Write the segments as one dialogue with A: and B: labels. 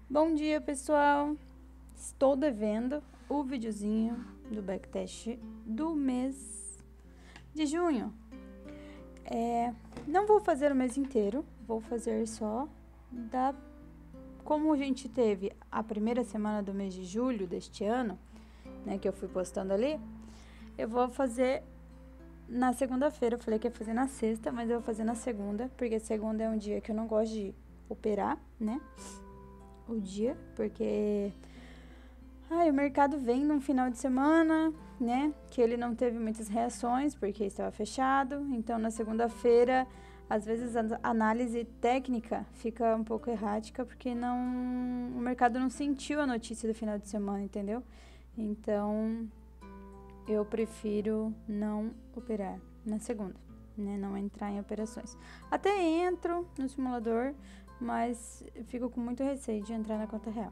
A: Bom dia, pessoal! Estou devendo o videozinho do backtest do mês de junho. Não vou fazer o mês inteiro, vou fazer só como a gente teve a primeira semana do mês de julho deste ano, né, que eu fui postando ali, eu vou fazer na segunda-feira. Eu falei que ia fazer na sexta, mas eu vou fazer na segunda, porque segunda é um dia que eu não gosto de operar, né? O dia, porque o mercado vem num final de semana, né, que ele não teve muitas reações porque estava fechado. Então na segunda-feira, às vezes a análise técnica fica um pouco errática porque o mercado não sentiu a notícia do final de semana, entendeu? Então eu prefiro não operar na segunda, né, não entrar em operações. Até entro no simulador, mas fico com muito receio de entrar na conta real.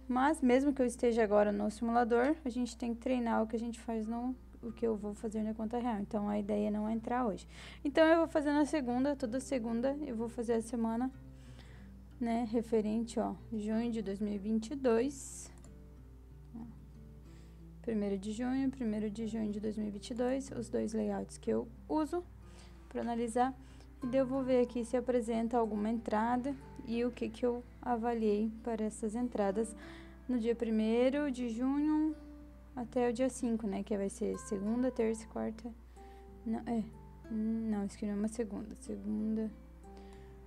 A: Mas mesmo que eu esteja agora no simulador, a gente tem que treinar o que a gente faz o que eu vou fazer na conta real. Então a ideia não é entrar hoje. Então eu vou fazer na segunda, toda segunda eu vou fazer a semana, né, referente, junho de 2022. 1º de junho, 1º de junho de 2022, os dois layouts que eu uso para analisar. E daí eu vou ver aqui se apresenta alguma entrada e o que eu avaliei para essas entradas no dia 1º de junho até o dia 5, né? Que vai ser segunda, terça e quarta. Não, isso aqui não é uma segunda. Segunda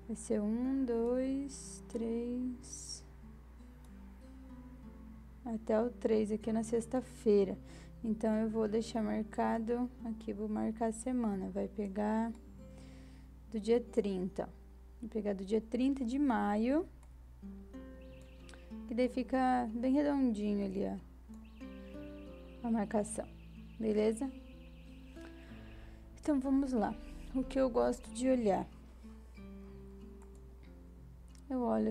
A: vai ser 1, 2, 3... até o 3 aqui na sexta-feira. Então eu vou deixar marcado aqui, vou marcar a semana. Vai pegar do dia 30. Vou pegar do dia 30 de maio. Que daí fica bem redondinho ali, a marcação. Beleza? Então vamos lá. O que eu gosto de olhar? Eu olho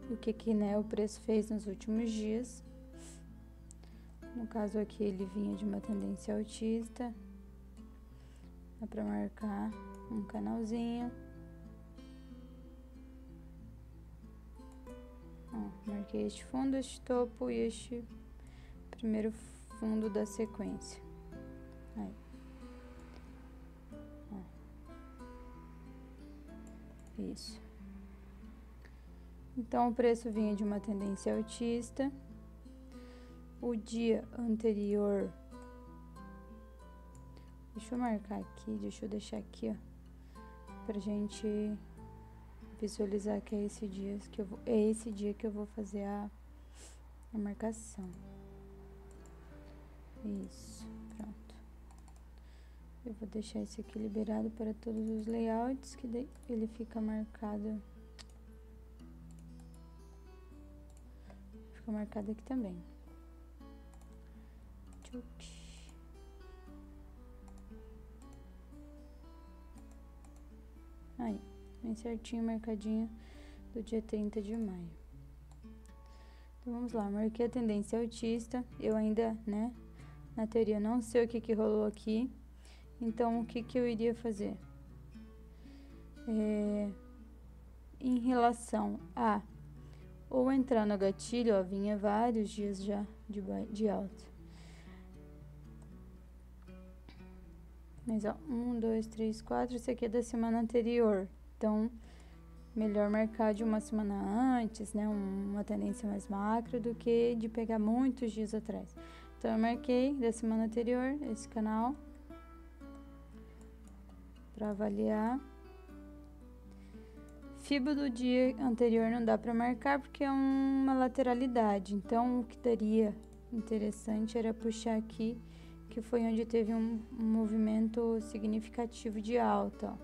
A: o que né, o preço fez nos últimos dias. No caso aqui ele vinha de uma tendência altista. Dá pra marcar um canalzinho. Marquei este fundo, este topo e este primeiro fundo da sequência. Aí. Isso. Então o preço vinha de uma tendência altista. O dia anterior, deixa eu marcar aqui, deixa eu deixar aqui, pra gente visualizar que é esse dia que eu vou fazer a marcação. Isso, pronto. Eu vou deixar esse aqui liberado para todos os layouts, que daí ele fica marcado. Fica marcado aqui também. Aí, bem certinho, marcadinho do dia 30 de maio. Então vamos lá, marquei a tendência altista. Eu ainda, né, na teoria não sei o que rolou aqui. Então o que eu iria fazer? Em relação a ou entrar no gatilho, vinha vários dias já de alta. Mas 1, 2, 3, 4, esse aqui é da semana anterior. Então, melhor marcar de uma semana antes, né? Uma tendência mais macro do que de pegar muitos dias atrás. Então, eu marquei da semana anterior esse canal para avaliar. Fibo do dia anterior não dá para marcar porque é uma lateralidade. Então, o que daria interessante era puxar aqui, que foi onde teve um movimento significativo de alta.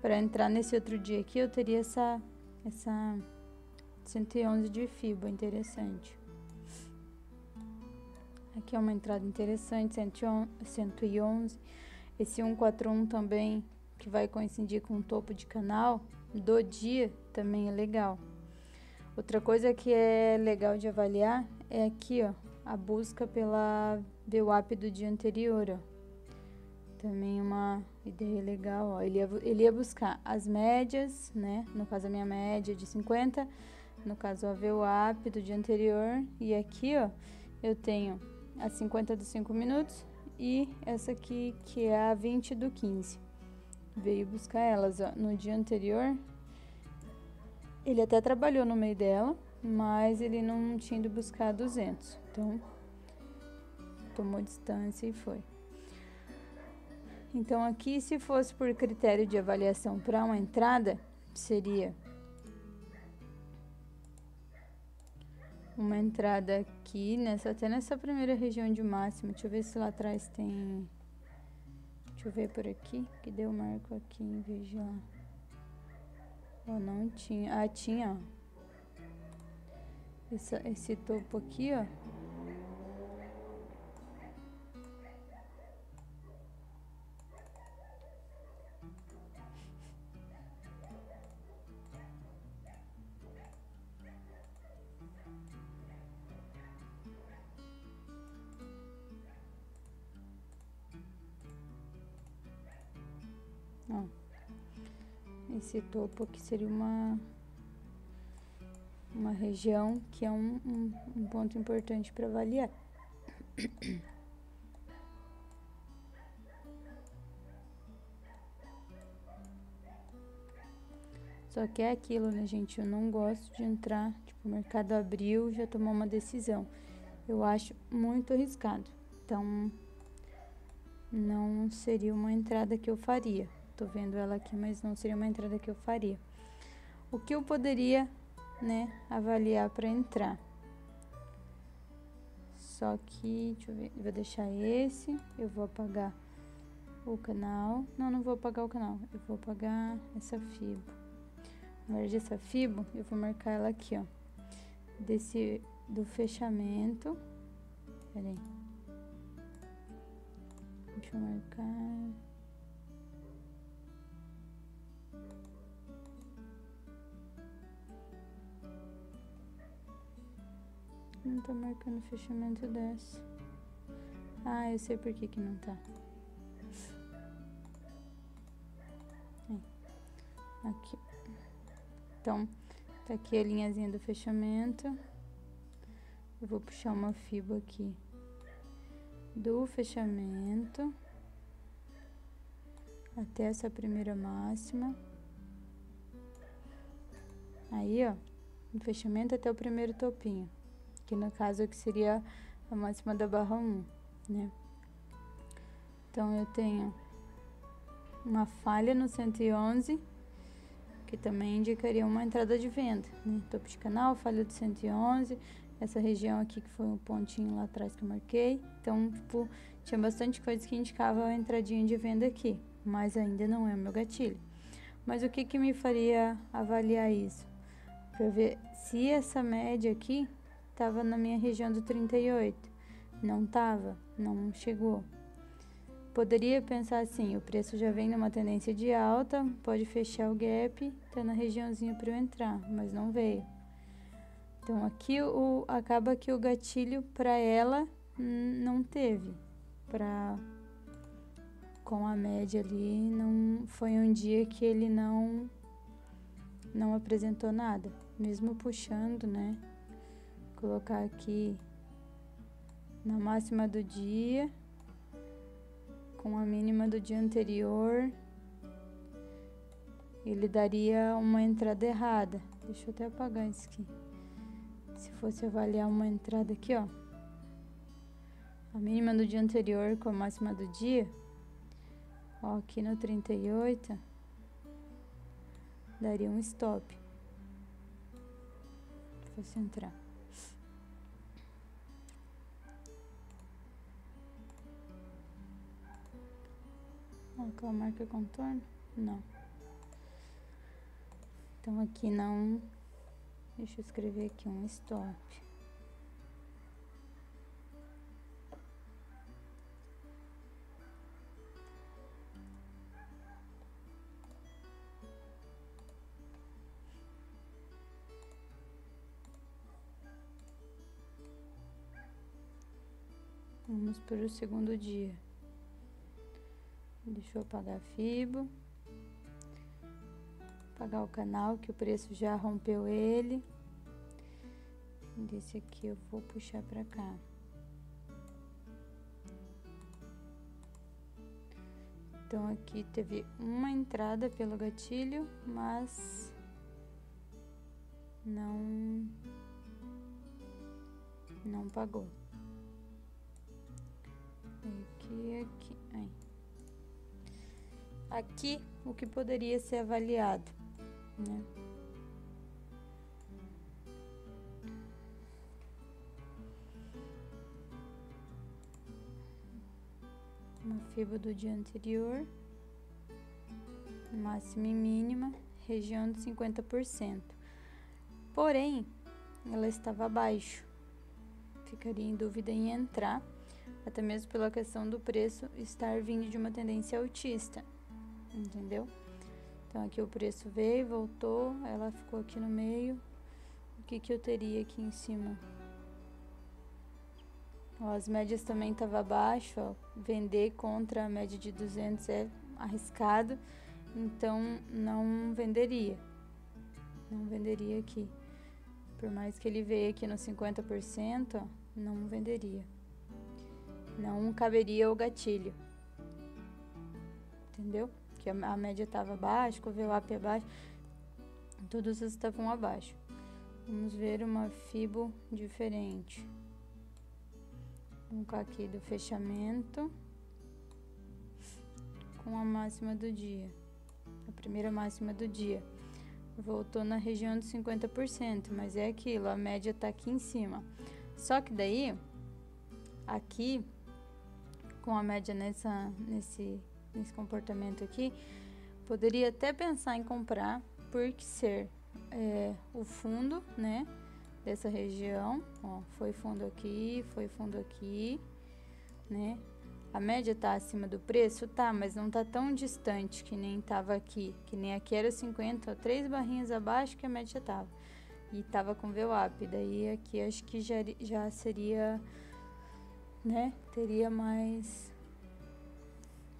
A: Para entrar nesse outro dia aqui, eu teria essa 111 de Fibo, interessante. Aqui é uma entrada interessante, 111. Esse 141 também, que vai coincidir com o topo de canal do dia, também é legal. Outra coisa que é legal de avaliar é aqui, a busca pela VWAP do dia anterior, Também uma Ideia legal, ó. Ele ia buscar as médias, né? No caso, a minha média de 50. No caso, a VWAP do dia anterior. E aqui, ó, eu tenho a 50 dos 5 minutos e essa aqui, que é a 20 do 15. Veio buscar elas, ó. No dia anterior, ele até trabalhou no meio dela, mas ele não tinha ido buscar 200. Então, tomou distância e foi. Então, aqui, se fosse por critério de avaliação para uma entrada, seria uma entrada aqui, até nessa primeira região de máxima. Deixa eu ver se lá atrás tem... Deixa eu ver por aqui, que deu marco aqui em vez de lá. Ó, não tinha. Ah, tinha, ó. Esse topo aqui, ó. Ó, esse topo aqui seria uma região que é um ponto importante para avaliar. Só que é aquilo, né, gente? Eu não gosto de entrar, tipo, o mercado abriu, já tomou uma decisão. Eu acho muito arriscado. Então, não seria uma entrada que eu faria. Tô vendo ela aqui, mas não seria uma entrada que eu faria. O que eu poderia, né, avaliar para entrar? Só que, deixa eu ver, eu vou deixar esse, eu vou apagar o canal. Não vou apagar o canal, eu vou apagar essa FIBO. Na verdade, essa FIBO, eu vou marcar ela aqui, ó. Do fechamento. Pera aí. Deixa eu marcar. Não tá marcando o fechamento dessa. Ah, eu sei por que não tá. Aqui. Então, tá aqui a linhazinha do fechamento. Eu vou puxar uma FIBO aqui do fechamento até essa primeira máxima. Aí, ó, o fechamento até o primeiro topinho, que no caso aqui seria a máxima da barra 1, né? Então, eu tenho uma falha no 111, que também indicaria uma entrada de venda, né? Topo de canal, falha do 111, essa região aqui que foi um pontinho lá atrás que eu marquei. Então, tipo, tinha bastante coisa que indicava a entradinha de venda aqui, mas ainda não é o meu gatilho. Mas o que que me faria avaliar isso? Para ver se essa média aqui tava na minha região do 38. Não tava, não chegou. Poderia pensar assim, o preço já vem numa tendência de alta, pode fechar o gap, tá na regiãozinha para eu entrar, mas não veio. Então, aqui acaba que o gatilho para ela não teve. Com a média ali, não foi um dia que ele não apresentou nada. Mesmo puxando, né? Colocar aqui na máxima do dia, com a mínima do dia anterior, ele daria uma entrada errada. Deixa eu até apagar isso aqui. Se fosse avaliar uma entrada aqui, ó, a mínima do dia anterior com a máxima do dia, ó, aqui no 38, daria um stop. Se fosse entrar. Ó, aquela marca contorno? Não. Então, aqui não... Deixa eu escrever aqui um stop. Vamos para o segundo dia. Deixa eu apagar a FIBO. Apagar o canal, que o preço já rompeu ele. Desse aqui eu vou puxar pra cá. Então, aqui teve uma entrada pelo gatilho, mas não pagou. Aqui. Aí. Aqui, o que poderia ser avaliado, né? Uma FIBO do dia anterior, máxima e mínima, região de 50%. Porém, ela estava abaixo. Ficaria em dúvida em entrar, até mesmo pela questão do preço estar vindo de uma tendência altista, entendeu? Então, aqui o preço veio, voltou, ela ficou aqui no meio. O que que eu teria aqui em cima? Ó, as médias também estavam abaixo, ó. Vender contra a média de 200 é arriscado, então não venderia. Não venderia aqui. Por mais que ele veio aqui no 50%, ó, não venderia. Não caberia o gatilho. Entendeu? Que a média estava abaixo, o VWAP abaixo, todos estavam abaixo. Vamos ver uma FIBO diferente. Vamos colocar aqui do fechamento com a máxima do dia. A primeira máxima do dia. Voltou na região de 50%, mas é aquilo, a média tá aqui em cima. Só que daí, aqui, com a média nesse comportamento aqui, poderia até pensar em comprar, por ser o fundo, né, dessa região, ó, foi fundo aqui, né, a média tá acima do preço, tá, mas não tá tão distante que nem tava aqui, que nem aqui era 50, ó, 3 barrinhas abaixo que a média tava, e tava com VWAP, daí aqui acho que já seria, né, teria mais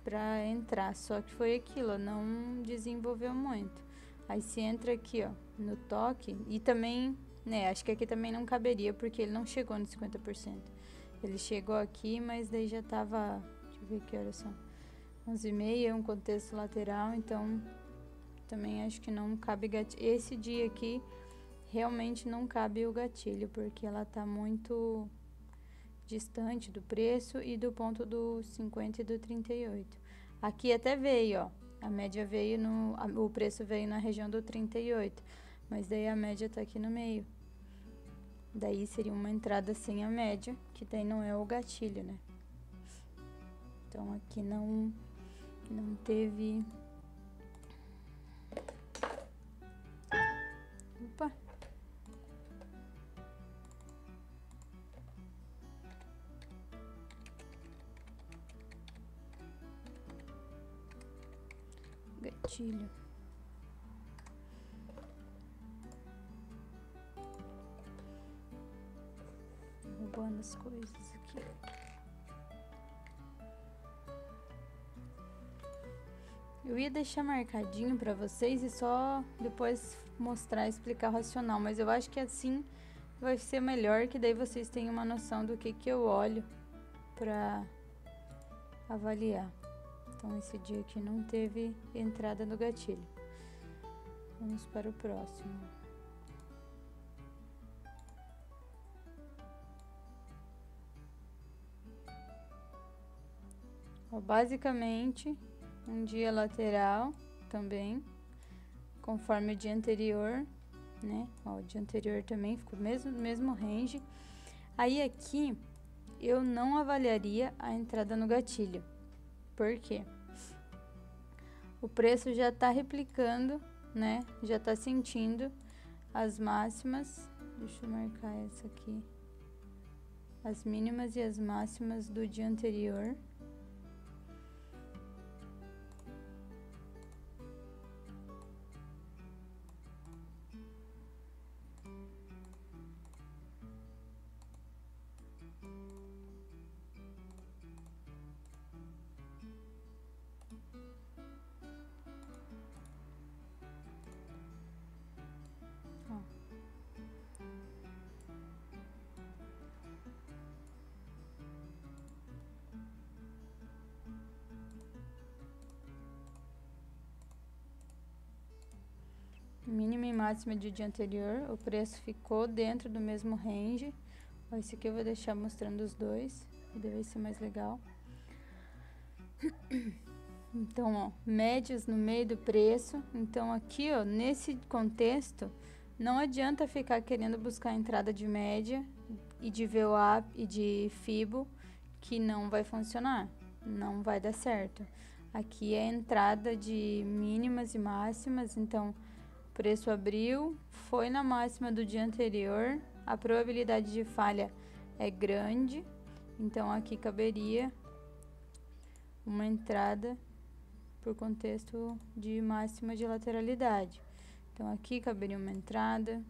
A: pra entrar, só que foi aquilo, não desenvolveu muito. Aí se entra aqui, ó, no toque, e também, né, acho que aqui também não caberia, porque ele não chegou no 50%. Ele chegou aqui, mas daí já tava, deixa eu ver que horas são, 11h30, um contexto lateral, então também acho que não cabe gatilho. Esse dia aqui, realmente não cabe o gatilho, porque ela tá muito distante do preço e do ponto do 50 e do 38. Aqui até veio, ó, a média veio o preço veio na região do 38, mas daí a média tá aqui no meio. Daí seria uma entrada sem a média, que daí não é o gatilho, né? Então aqui não teve. Opa! Gatilho. Roubando as coisas aqui. Eu ia deixar marcadinho pra vocês e só depois mostrar e explicar o racional, mas eu acho que assim vai ser melhor, que daí vocês têm uma noção do que eu olho pra avaliar. Então esse dia aqui não teve entrada no gatilho. Vamos para o próximo. Ó, basicamente, um dia lateral também, conforme o dia anterior, né? Ó, o dia anterior também ficou mesmo range. Aí aqui eu não avaliaria a entrada no gatilho. Por quê? O preço já tá replicando, né? Já tá sentindo as máximas. Deixa eu marcar essa aqui. As mínimas e as máximas do dia anterior. mínima e máxima do dia anterior, o preço ficou dentro do mesmo range. Ó, esse aqui eu vou deixar mostrando os dois, que deve ser mais legal. Então, ó, médias no meio do preço. Então, aqui, ó, nesse contexto, não adianta ficar querendo buscar entrada de média e de VWAP e de FIBO, que não vai funcionar, não vai dar certo. Aqui é a entrada de mínimas e máximas, então, preço abriu, foi na máxima do dia anterior, a probabilidade de falha é grande, então aqui caberia uma entrada por contexto de máxima de lateralidade. Então, aqui caberia uma entrada,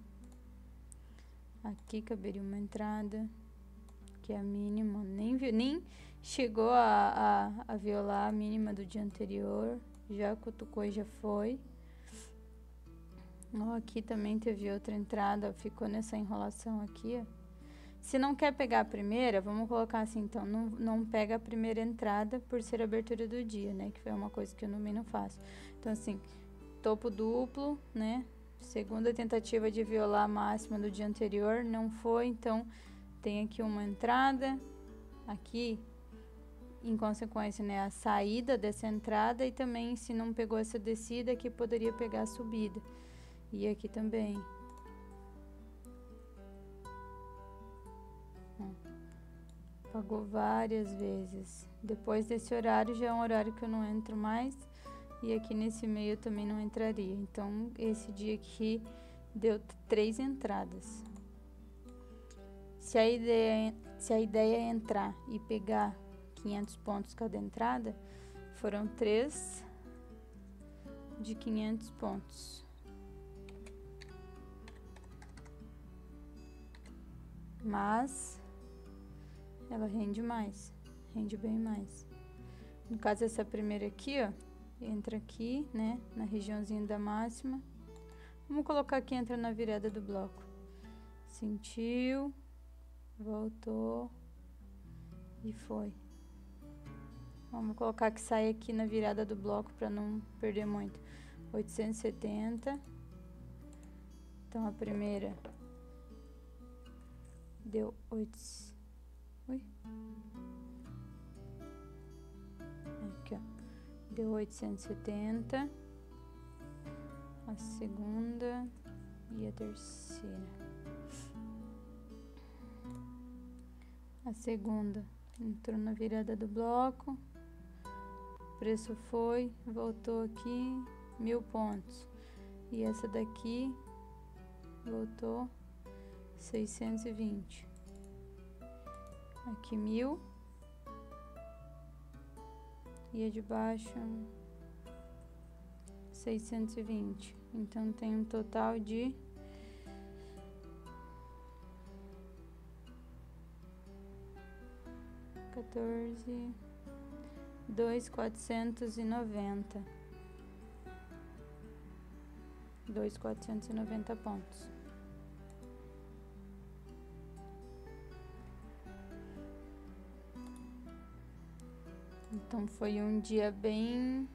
A: aqui caberia uma entrada, que é a mínima, nem chegou a violar a mínima do dia anterior, já cutucou e já foi. Ó, aqui também teve outra entrada, ficou nessa enrolação aqui, ó. Se não quer pegar a primeira, vamos colocar assim, então, não pega a primeira entrada por ser a abertura do dia, né? Que foi uma coisa que eu também não faço. Então, assim, topo duplo, né? Segunda tentativa de violar a máxima do dia anterior, não foi, então, tem aqui uma entrada, aqui, em consequência, né? A saída dessa entrada e também, se não pegou essa descida, aqui poderia pegar a subida. E aqui também. Pagou várias vezes. Depois desse horário já é um horário que eu não entro mais. E aqui nesse meio eu também não entraria. Então, esse dia aqui deu 3 entradas. Se a ideia é entrar e pegar 500 pontos cada entrada, foram 3 de 500 pontos. Mas ela rende mais, rende bem mais. No caso, essa primeira aqui, ó, entra aqui, né, na regiãozinha da máxima. Vamos colocar que entra na virada do bloco. Sentiu, voltou e foi. Vamos colocar que sai aqui na virada do bloco para não perder muito. 870. Então, a primeira deu 8. Ui. Aqui, ó. Deu 870. A segunda e a terceira. A segunda entrou na virada do bloco. O preço foi, voltou aqui, 1000 pontos. E essa daqui voltou 620. Aqui 1000. E a de baixo 620. Então tem um total de 2.490. 2.490 pontos. Então foi um dia bem...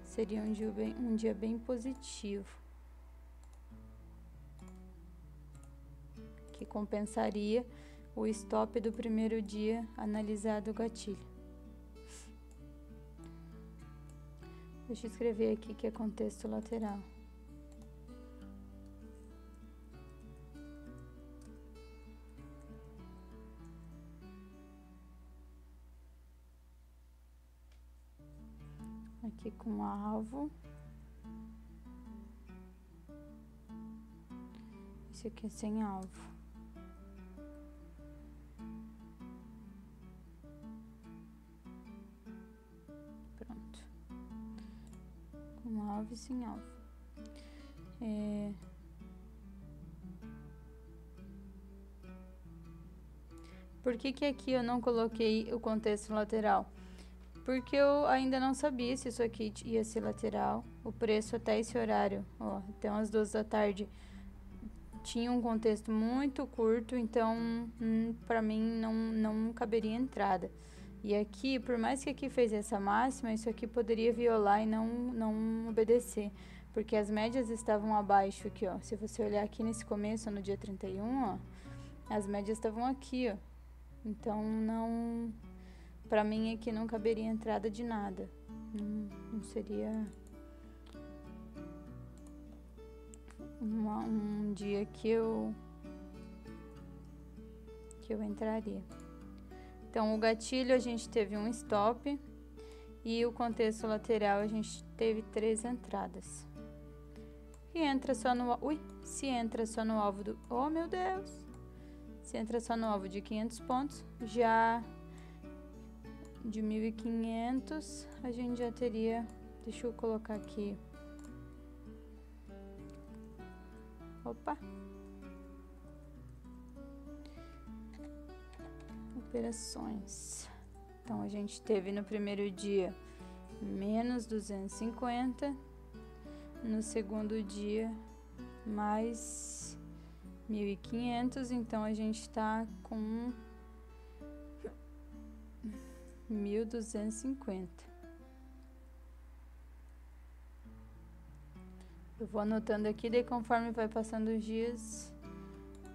A: Seria um dia bem positivo. Que compensaria o stop do primeiro dia analisado o gatilho. Deixa eu escrever aqui que é contexto lateral. Aqui com alvo. Esse aqui é sem alvo. Pronto. Com alvo e sem alvo. Por que aqui eu não coloquei o contexto lateral? Porque eu ainda não sabia se isso aqui ia ser lateral. O preço até esse horário, ó, até umas 2 da tarde, tinha um contexto muito curto, então pra mim não caberia entrada. E aqui, por mais que aqui fez essa máxima, isso aqui poderia violar e não obedecer. porque as médias estavam abaixo aqui, ó. Se você olhar aqui nesse começo, no dia 31, ó, as médias estavam aqui, ó. Então, não... Pra mim aqui não caberia entrada de nada. Não seria um dia que eu entraria. Então, o gatilho a gente teve um stop e o contexto lateral a gente teve 3 entradas. E entra só no... se entra só no alvo do... Oh, meu Deus! Se entra só no alvo de 500 pontos, já de 1.500, a gente já teria... Deixa eu colocar aqui. Opa! Operações. Então, a gente teve no primeiro dia menos 250, no segundo dia mais 1.500, então a gente tá com 1.250. Eu vou anotando aqui, daí conforme vai passando os dias,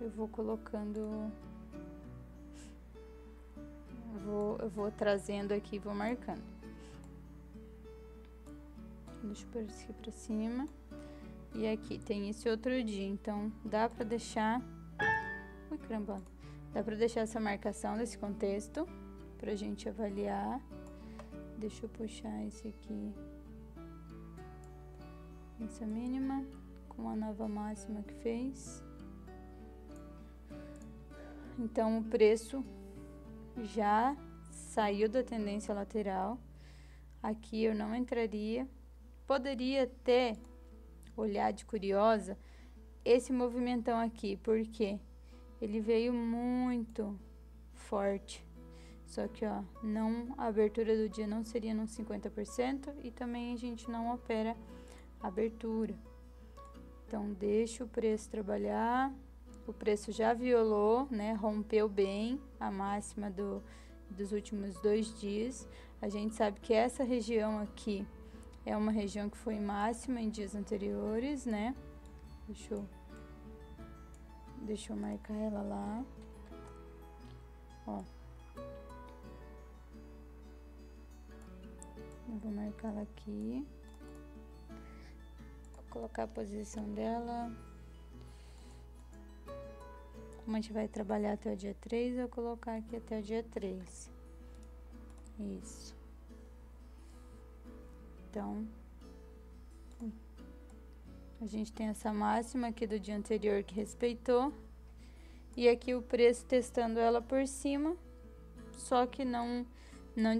A: eu vou colocando... Eu vou trazendo aqui e vou marcando. Deixa eu pôr isso aqui pra cima. E aqui tem esse outro dia, então dá pra deixar... Ui, caramba! Dá pra deixar essa marcação desse contexto pra gente avaliar. Deixa eu puxar esse aqui. Essa mínima com a nova máxima que fez. Então, o preço já saiu da tendência lateral. Aqui eu não entraria. Poderia ter, olhar de curiosa, esse movimentão aqui, porque ele veio muito forte. Só que, ó, não, a abertura do dia não seria num 50% e também a gente não opera a abertura. Então, deixa o preço trabalhar. O preço já violou, né? Rompeu bem a máxima dos últimos 2 dias. A gente sabe que essa região aqui é uma região que foi máxima em dias anteriores, né? Deixa eu marcar ela lá. Ó. Eu vou marcar ela aqui. Vou colocar a posição dela. Como a gente vai trabalhar até o dia 3, eu vou colocar aqui até o dia 3. Isso. Então, a gente tem essa máxima aqui do dia anterior que respeitou. E aqui o preço testando ela por cima, só que não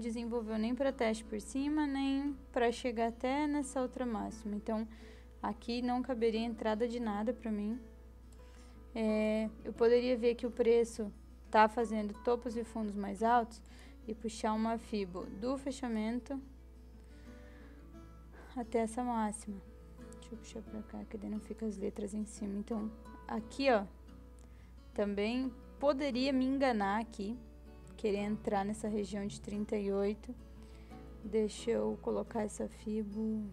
A: desenvolveu nem para teste por cima, nem para chegar até nessa outra máxima. Então, aqui não caberia entrada de nada para mim. Eu poderia ver que o preço tá fazendo topos e fundos mais altos e puxar uma fibo do fechamento até essa máxima. Deixa eu puxar pra cá, que daí não fica as letras em cima. Então, aqui, ó, também poderia me enganar aqui, querer entrar nessa região de 38. Deixa eu colocar essa fibo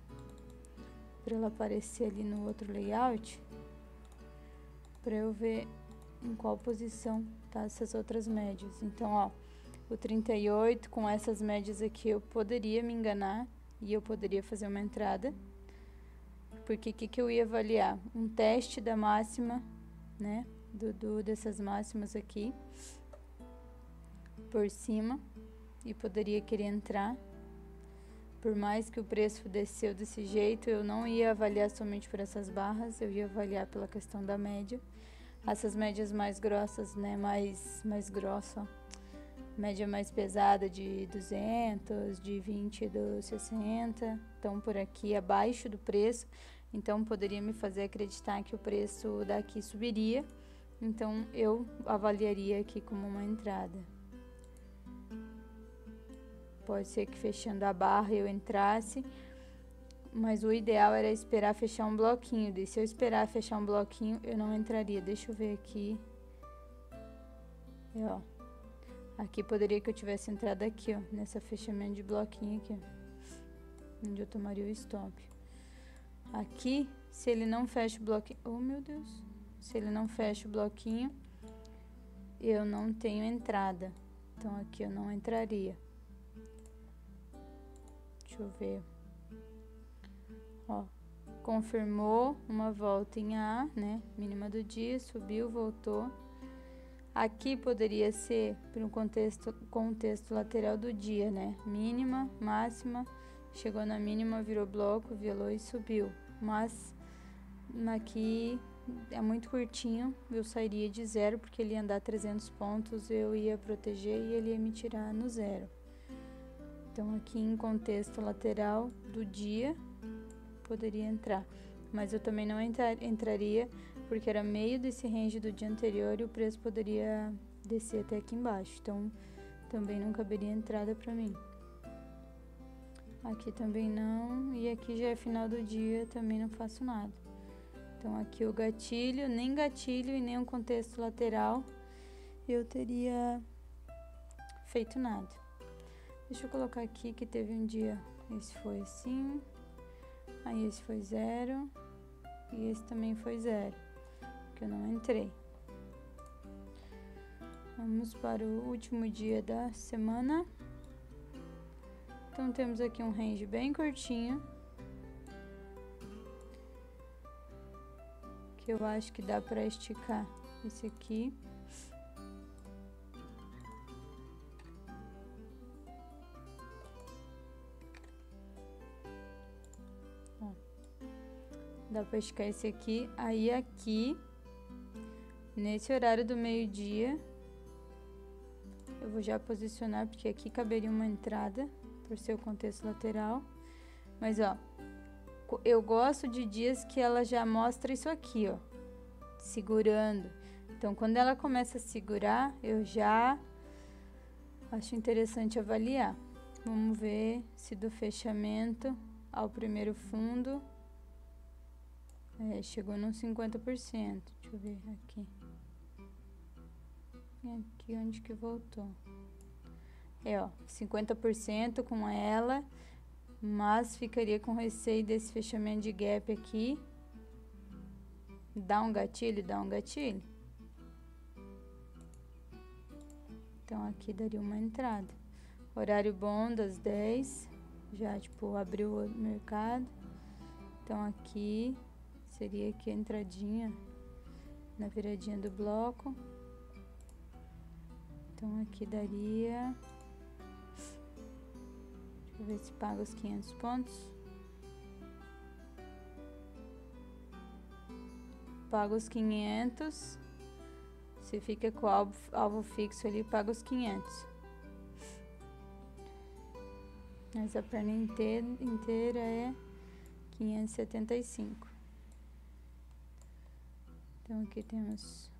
A: para ela aparecer ali no outro layout, para eu ver em qual posição tá essas outras médias. Então, ó, o 38 com essas médias aqui eu poderia me enganar e eu poderia fazer uma entrada, porque o que eu ia avaliar? Um teste da máxima, né, dessas máximas aqui por cima, e poderia querer entrar. Por mais que o preço desceu desse jeito, eu não ia avaliar somente por essas barras, eu ia avaliar pela questão da média. Essas médias mais grossas, né, mais grossa, ó. Média mais pesada de 200, de 20 do 60, estão por aqui abaixo do preço, então poderia me fazer acreditar que o preço daqui subiria, então eu avaliaria aqui como uma entrada. Pode ser que fechando a barra eu entrasse, mas o ideal era esperar fechar um bloquinho. E se eu esperar fechar um bloquinho, eu não entraria. Deixa eu ver aqui. Ó. Aqui poderia que eu tivesse entrado aqui, ó, nessa fechamento de bloquinho aqui, ó, onde eu tomaria o stop. aqui, se ele não fecha o bloquinho... Oh, meu Deus! Se ele não fecha o bloquinho, eu não tenho entrada. Então, aqui eu não entraria. Deixa eu ver. Ó, confirmou uma volta em A, né? Mínima do dia, subiu, voltou. Aqui poderia ser para um contexto lateral do dia, né? Mínima, máxima, chegou na mínima, virou bloco, violou e subiu. Mas aqui é muito curtinho, eu sairia de zero, porque ele ia andar 300 pontos, eu ia proteger e ele ia me tirar no zero. Então, aqui em contexto lateral do dia, poderia entrar. Mas eu também não entraria, porque era meio desse range do dia anterior e o preço poderia descer até aqui embaixo. Então, também não caberia entrada para mim. Aqui também não, e aqui já é final do dia, também não faço nada. Então, aqui o gatilho, nem gatilho e nem um contexto lateral, eu teria feito nada. Deixa eu colocar aqui que teve um dia, esse foi assim, aí esse foi 0, e esse também foi 0, que eu não entrei. Vamos para o último dia da semana. Então, temos aqui um range bem curtinho, que eu acho que dá para esticar esse aqui. Ó, dá para esticar esse aqui. Aí aqui, nesse horário do meio-dia, eu vou já posicionar, porque aqui caberia uma entrada, por ser o contexto lateral. Mas, ó, eu gosto de dias que ela já mostra isso aqui, ó, segurando. Então, quando ela começa a segurar, eu já acho interessante avaliar. Vamos ver se do fechamento ao primeiro fundo, chegou no 50%. Deixa eu ver aqui. Aqui onde que voltou. Ó, 50% com ela, mas ficaria com receio desse fechamento de gap aqui. Dá um gatilho? Dá um gatilho. Então, aqui daria uma entrada. Horário bom das 10, já, tipo, abriu o mercado. Então, aqui seria aqui a entradinha na viradinha do bloco. Então, aqui daria... Deixa eu ver se paga os 500 pontos. Paga os 500. Se fica com o alvo fixo ali, paga os 500. Mas a perna inteira é 575. Então, aqui temos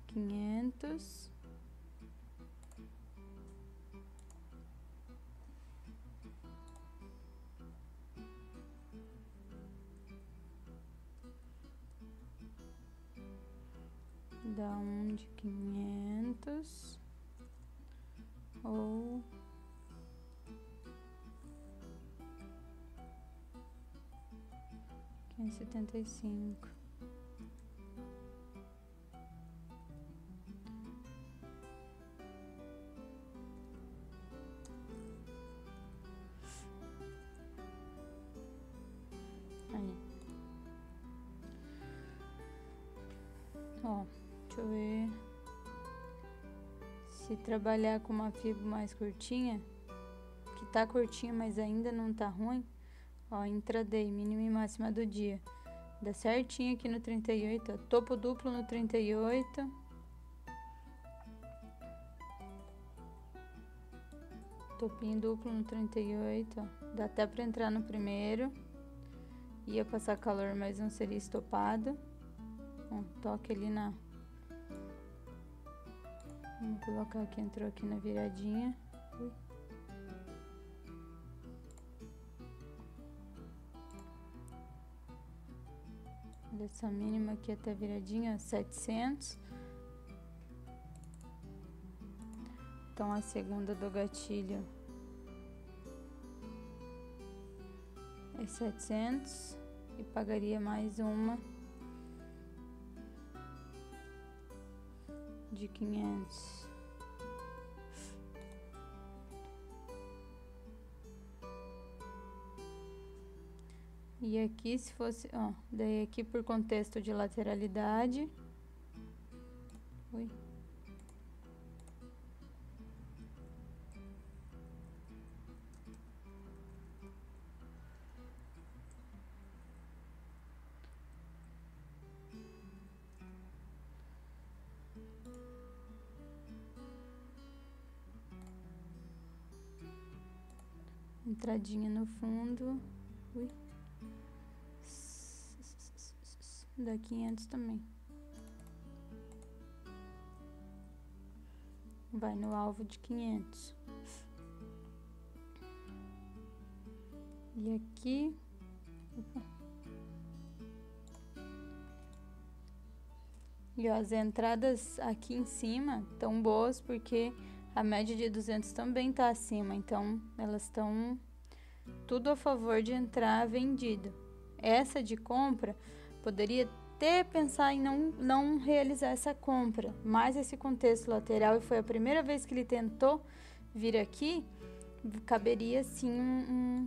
A: 500. Dá um de 500 ou 575. Aí. Ó, deixa eu ver. Se trabalhar com uma fibra mais curtinha, que tá curtinha, mas ainda não tá ruim, ó, intraday, mínima e máxima do dia. Dá certinho aqui no 38, ó, topo duplo no 38. Topinho duplo no 38, ó. Dá até pra entrar no primeiro. Ia passar calor, mas não seria estopado. Ó, toque ali na... Vamos colocar aqui, entrou aqui na viradinha. Ui. Dessa mínima aqui até a viradinha, 700. Então, a segunda do gatilho é 700 e pagaria mais uma de 500. E aqui, se fosse, ó, daí aqui por contexto de lateralidade. Ui. Entradinha no fundo. Ui. Dá 500 também. Vai no alvo de 500. E aqui... Opa. E ó, as entradas aqui em cima estão boas porque a média de 200 também tá acima. Então, elas estão tudo a favor de entrar vendido. Essa de compra, poderia até pensar em não realizar essa compra. Mas esse contexto lateral, e foi a primeira vez que ele tentou vir aqui, caberia sim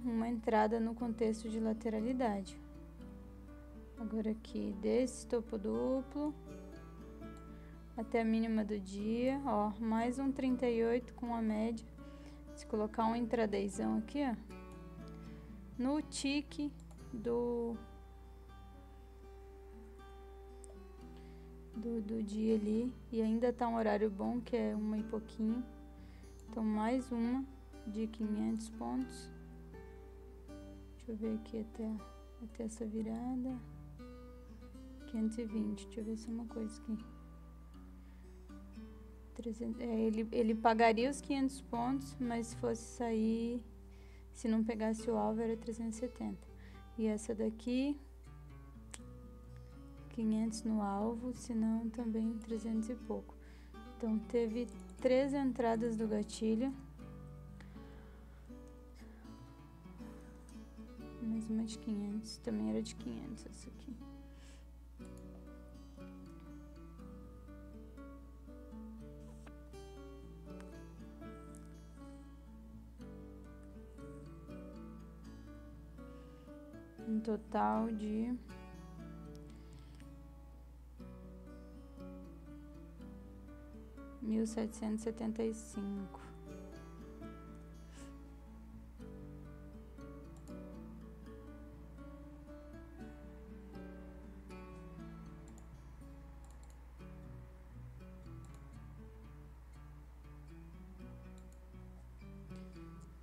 A: uma entrada no contexto de lateralidade. Agora aqui, desse topo duplo até a mínima do dia, ó, mais um 38 com a média. Se colocar um intradayzão aqui, ó, no tique do dia ali, e ainda tá um horário bom, que é 1 e pouquinho. Então, mais uma de 500 pontos. Deixa eu ver aqui até essa virada. 520, deixa eu ver se é uma coisa aqui. 300, ele pagaria os 500 pontos, mas se fosse sair, se não pegasse o alvo, era 370. E essa daqui, 500 no alvo, senão também 300 e pouco. Então, teve 3 entradas do gatilho. Mais uma de 500, também era de 500 essa aqui. Um total de 1.775.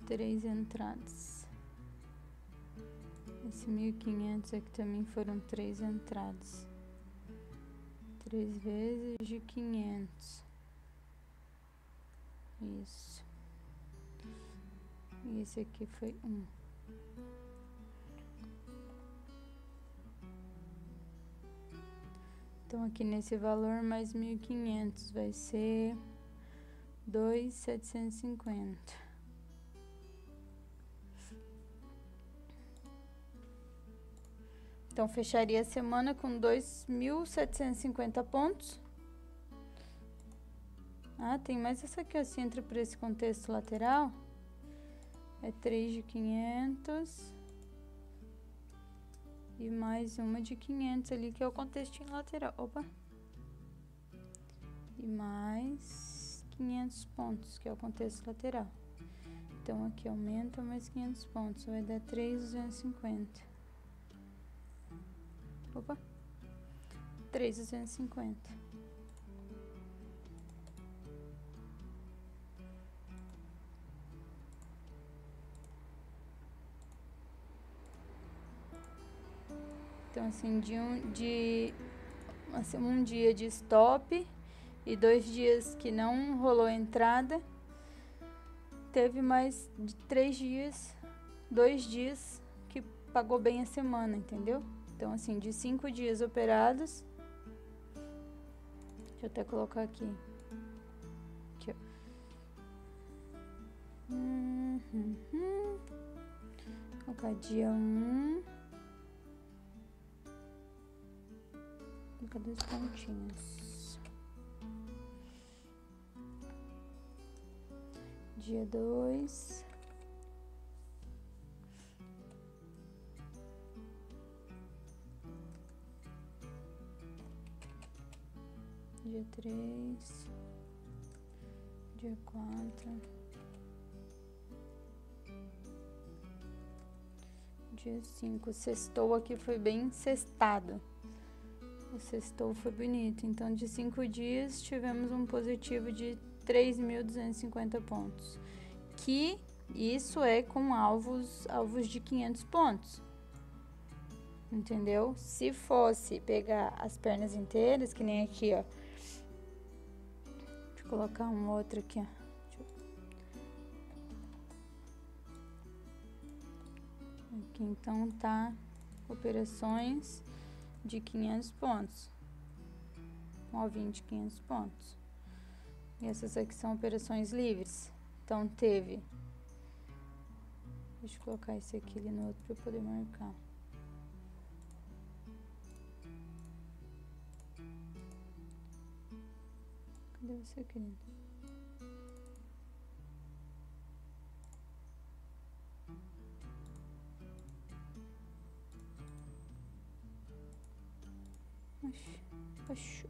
A: Três entradas. Esse 1.500 aqui também foram 3 entradas. 3 vezes de 500. Isso. E esse aqui foi 1. Então, aqui nesse valor, mais 1.500 vai ser 2.750. Então, fecharia a semana com 2.750 pontos. Ah, tem mais essa aqui, ó, se entra por esse contexto lateral. É 3 de 500. E mais uma de 500 ali, que é o contextinho lateral. Opa! E mais 500 pontos, que é o contexto lateral. Então, aqui aumenta mais 500 pontos. Vai dar 3.250. Opa! 3.250. Então, assim, um dia de stop e 2 dias que não rolou entrada, teve mais de 3 dias, 2 dias que pagou bem a semana, entendeu? Então, assim, de 5 dias operados, deixa eu até colocar aqui. Aqui, ó. colocar dia 1. Colocar 2 pontinhos. Dia 2. Dia 3. Dia 4. Dia 5. O sextou aqui foi bem sextado. O sextou foi bonito. Então, de 5 dias, tivemos um positivo de 3.250 pontos. Que isso é com alvos de 500 pontos. Entendeu? Se fosse pegar as pernas inteiras, que nem aqui, ó. Deixa eu colocar um outro aqui, ó. Aqui, então, tá operações de 500 pontos. Um ovinho de 500 pontos. E essas aqui são operações livres. Então, teve... Deixa eu colocar esse aqui ali no outro para eu poder marcar. Cadê você, querido?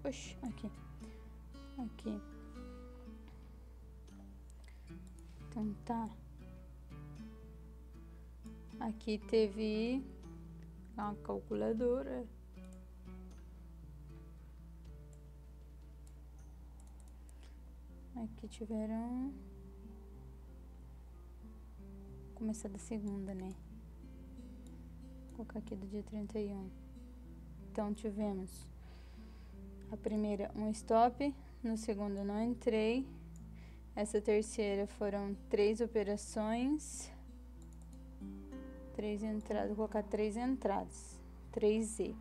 A: Oxi, aqui. Aqui. Então, tá. Aqui teve uma calculadora. Aqui tiveram... Vou começar da segunda, né? Vou colocar aqui do dia 31. Então, tivemos a primeira, um stop. No segundo, eu não entrei. Essa terceira foram 3 operações. 3 entradas. Vou colocar 3 entradas. 3Z.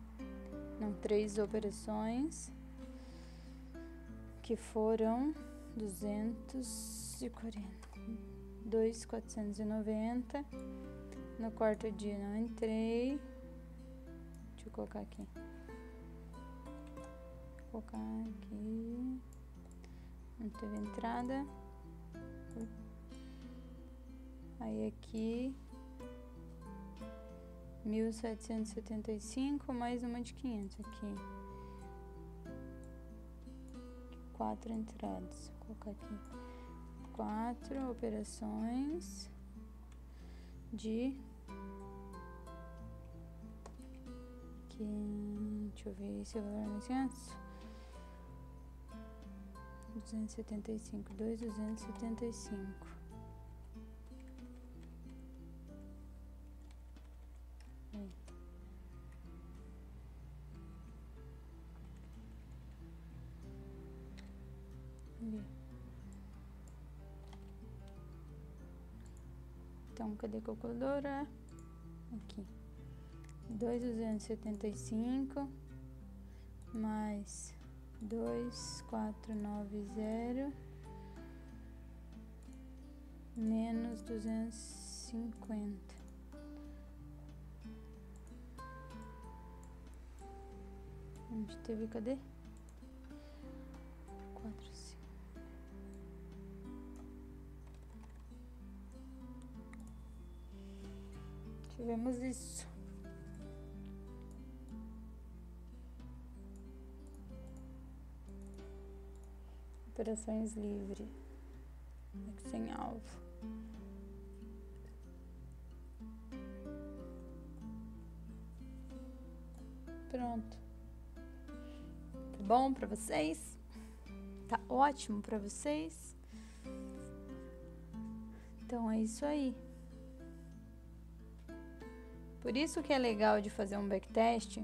A: Não, 3 operações. Que foram 2.490. No quarto dia não entrei. Deixa eu colocar aqui. Vou colocar aqui. Não teve entrada. Aí aqui 1.775 mais uma de 500 aqui. 4 entradas. Vou colocar aqui 4 operações de aqui, deixa eu ver se eu vou dar licença. 275, 275. Então, cadê a calculadora? Aqui. 2.275 mais 2.490 menos 250. Onde teve, cadê? 4, 5. Tivemos isso. Operações livre. Aqui sem alvo. Pronto. Tá bom pra vocês? Tá ótimo pra vocês? Então é isso aí. Por isso que é legal de fazer um backtest.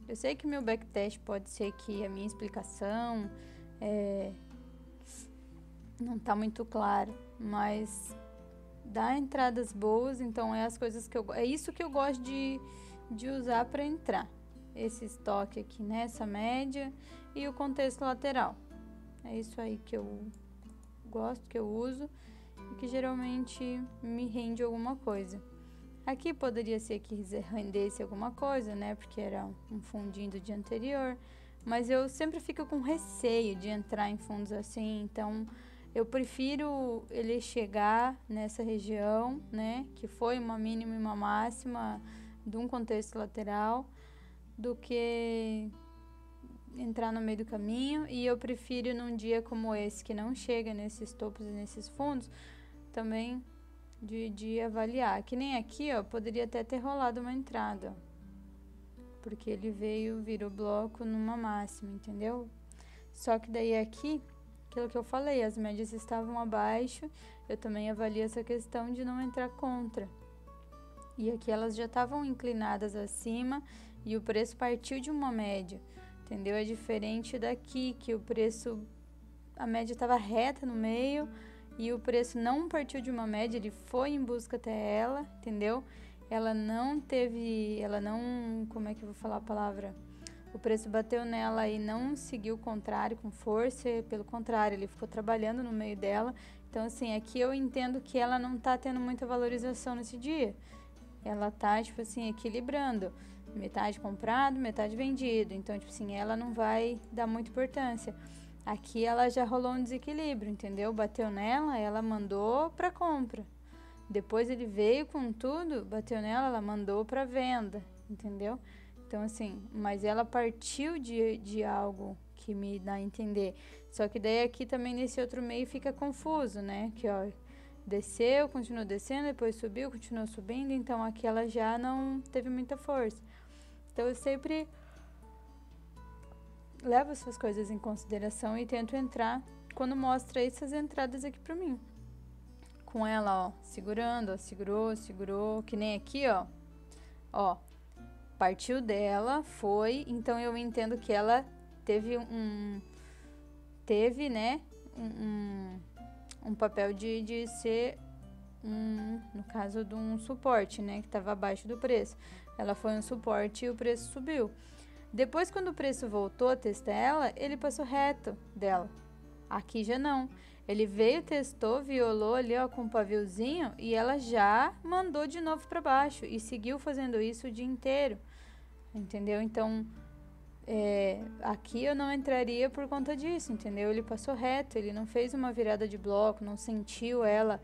A: Eu sei que meu backtest pode ser que a minha explicação não tá muito clara, mas dá entradas boas, então é isso que eu gosto de usar para entrar. Esse estoque aqui nessa média e o contexto lateral. É isso aí que eu gosto, que eu uso e que geralmente me rende alguma coisa. Aqui poderia ser que rendesse alguma coisa, né? Porque era um fundinho do dia anterior. Mas eu sempre fico com receio de entrar em fundos assim, então eu prefiro ele chegar nessa região, né? Que foi uma mínima e uma máxima de um contexto lateral, do que entrar no meio do caminho. E eu prefiro num dia como esse, que não chega nesses topos e nesses fundos, também de avaliar. Que nem aqui, ó, poderia até ter rolado uma entrada, porque ele virou bloco numa máxima, entendeu? Só que daí aqui, aquilo que eu falei, as médias estavam abaixo, eu também avalio essa questão de não entrar contra. E aqui elas já estavam inclinadas acima e o preço partiu de uma média, entendeu? É diferente daqui, que o preço, a média estava reta no meio e o preço não partiu de uma média, ele foi em busca até ela, entendeu? Ela não, como é que eu vou falar a palavra? O preço bateu nela e não seguiu o contrário com força, pelo contrário, ele ficou trabalhando no meio dela. Então, assim, aqui eu entendo que ela não tá tendo muita valorização nesse dia. Ela tá, tipo assim, equilibrando. Metade comprado, metade vendido. Então, tipo assim, ela não vai dar muita importância. Aqui ela já rolou um desequilíbrio, entendeu? Bateu nela, ela mandou para compra. Depois ele veio com tudo, bateu nela, ela mandou para venda, entendeu? Então, assim, mas ela partiu de algo que me dá a entender. Só que daí aqui também nesse outro meio fica confuso, né? Que, ó, desceu, continuou descendo, depois subiu, continuou subindo. Então, aqui ela já não teve muita força. Então, eu sempre levo essas coisas em consideração e tento entrar quando mostra essas entradas aqui pra mim. Com ela, ó, segurando, ó, segurou, que nem aqui, ó, partiu dela, foi, então eu entendo que ela teve né, um papel de ser no caso de um suporte, né, que estava abaixo do preço. Ela foi um suporte e o preço subiu. Depois, quando o preço voltou a testar ela, ele passou reto dela. Aqui já não. Ele veio, testou, violou ali, ó, com um paviozinho e ela já mandou de novo para baixo e seguiu fazendo isso o dia inteiro, entendeu? Então, aqui eu não entraria por conta disso, entendeu? Ele passou reto, ele não fez uma virada de bloco, não sentiu ela,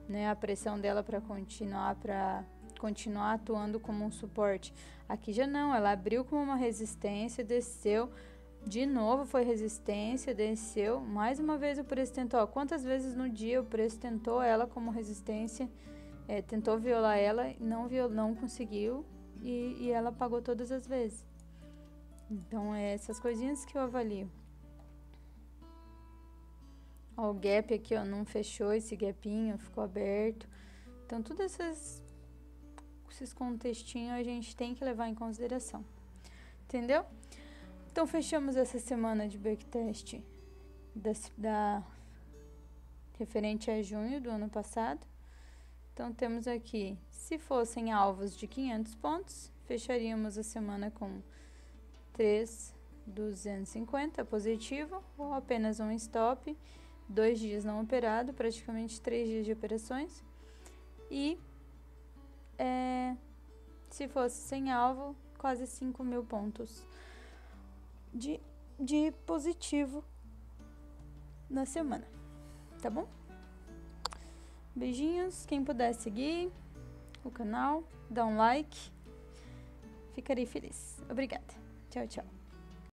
A: né, a pressão dela para continuar atuando como um suporte. Aqui já não, ela abriu como uma resistência, desceu. De novo foi resistência, desceu, mais uma vez o preço tentou, quantas vezes no dia o preço tentou ela como resistência, tentou violar ela, não conseguiu e ela pagou todas as vezes. Então é essas coisinhas que eu avalio. Ó, o gap aqui, ó, não fechou esse gapinho, ficou aberto. Então todos esses contextinhos a gente tem que levar em consideração, entendeu? Então, fechamos essa semana de backtest referente a junho do ano passado. Então, temos aqui, se fossem alvos de 500 pontos, fecharíamos a semana com 3.250 positivo, ou apenas um stop, 2 dias não operado, praticamente 3 dias de operações. E, se fosse sem alvo, quase 5.000 pontos de positivo na semana, tá bom? Beijinhos, quem puder seguir o canal, dá um like, ficarei feliz. Obrigada, tchau, tchau.